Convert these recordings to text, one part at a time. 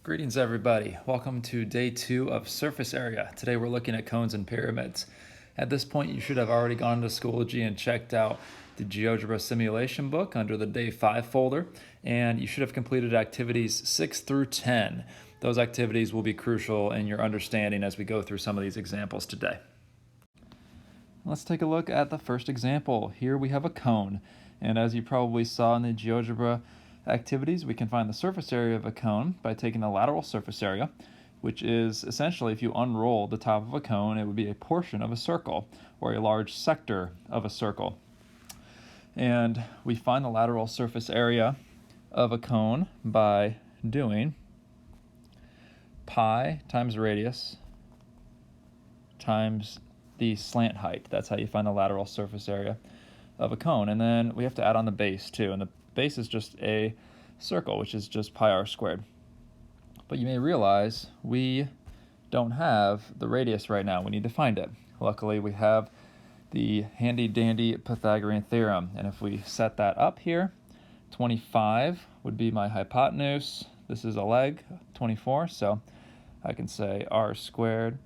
Greetings everybody. Welcome to day 2 of surface area. Today we're looking at cones and pyramids. At this point you should have already gone to Schoology and checked out the GeoGebra simulation book under the day 5 folder, and you should have completed activities 6 through 10. Those activities will be crucial in your understanding as we go through some of these examples today. Let's take a look at the first example. Here we have a cone, and as you probably saw in the GeoGebra activities, we can find the surface area of a cone by taking the lateral surface area, which is essentially, if you unroll the top of a cone, it would be a portion of a circle or a large sector of a circle. And we find the lateral surface area of a cone by doing pi times radius times the slant height. That's how you find the lateral surface area of a cone. And then we have to add on the base too, and the base is just a circle, which is just pi r squared. But you may realize we don't have the radius right now. We need to find it. Luckily, we have the handy dandy Pythagorean theorem, and if we set that up here, 25 would be my hypotenuse. This is a leg, 24, so I can say r squared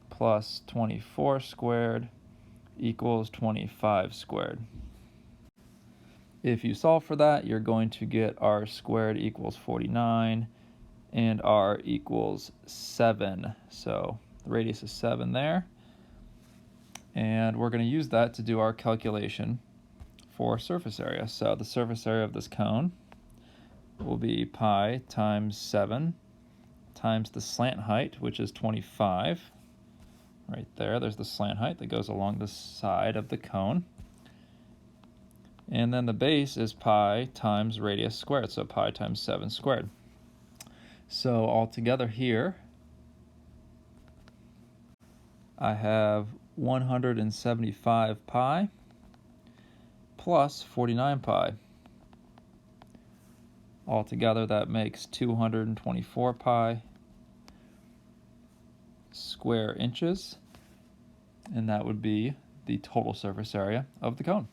plus 24 squared equals 25 squared. If you solve for that, you're going to get r squared equals 49 and r equals 7. So the radius is 7 there. And we're going to use that to do our calculation for surface area. So the surface area of this cone will be pi times 7 times the slant height, which is 25. Right there, there's the slant height that goes along the side of the cone. And then the base is pi times radius squared, so pi times 7 squared. So altogether here, I have 175 pi plus 49 pi. Altogether that makes 224 pi square inches, and that would be the total surface area of the cone.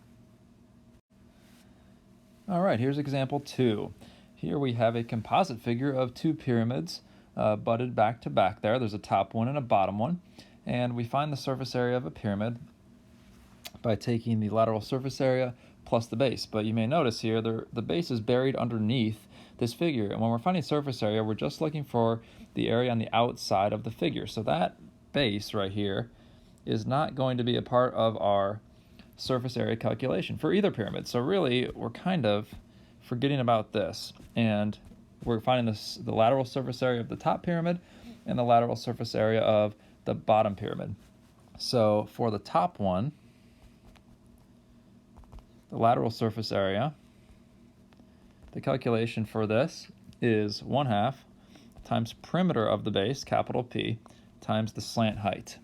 All right, here's example 2. Here we have a composite figure of two pyramids butted back to back there. There's a top one and a bottom one. And we find the surface area of a pyramid by taking the lateral surface area plus the base. But you may notice here the base is buried underneath this figure. And when we're finding surface area, we're just looking for the area on the outside of the figure. So that base right here is not going to be a part of our surface area calculation for either pyramid. So really, we're kind of forgetting about this, and we're finding the lateral surface area of the top pyramid and the lateral surface area of the bottom pyramid. So for the top one, the lateral surface area, the calculation for this is 1/2 times perimeter of the base, capital P, times the slant height.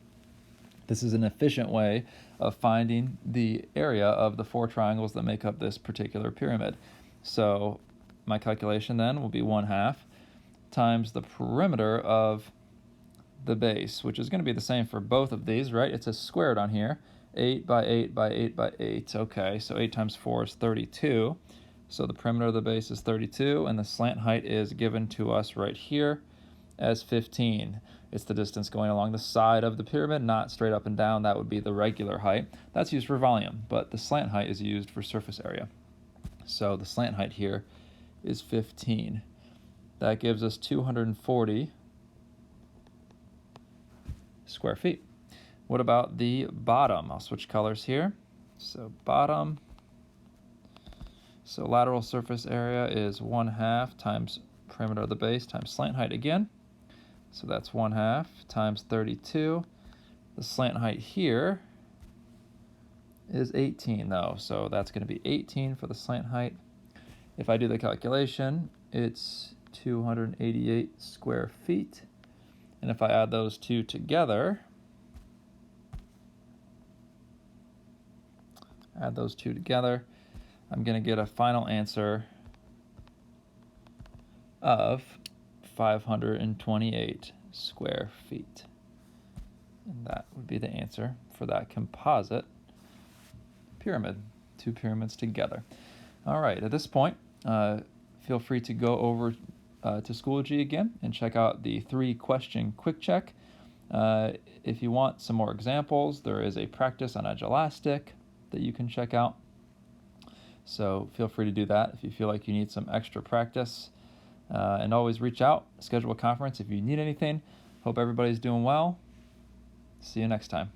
This is an efficient way of finding the area of the 4 triangles that make up this particular pyramid. So my calculation then will be 1/2 times the perimeter of the base, which is going to be the same for both of these, right? It says squared on here, 8 by 8 by 8 by 8. Okay, so 8 times 4 is 32. So the perimeter of the base is 32, and the slant height is given to us right here as 15. It's the distance going along the side of the pyramid, not straight up and down. That would be the regular height. That's used for volume, but the slant height is used for surface area. So the slant height here is 15. That gives us 240 square feet. What about the bottom? I'll switch colors here. So bottom. So lateral surface area is 1/2 times perimeter of the base times slant height again. So that's 1/2 times 32. The slant height here is 18 though, so that's going to be 18 for the slant height. If I do the calculation, it's 288 square feet. And if I add those two together, I'm going to get a final answer of 528 square feet. And that would be the answer for that composite pyramid, two pyramids together. All right, at this point, feel free to go over to Schoology again and check out the 3-question quick check. If you want some more examples, there is a practice on Edge Elastic that you can check out. So feel free to do that if you feel like you need some extra practice. And always reach out, schedule a conference if you need anything. Hope everybody's doing well. See you next time.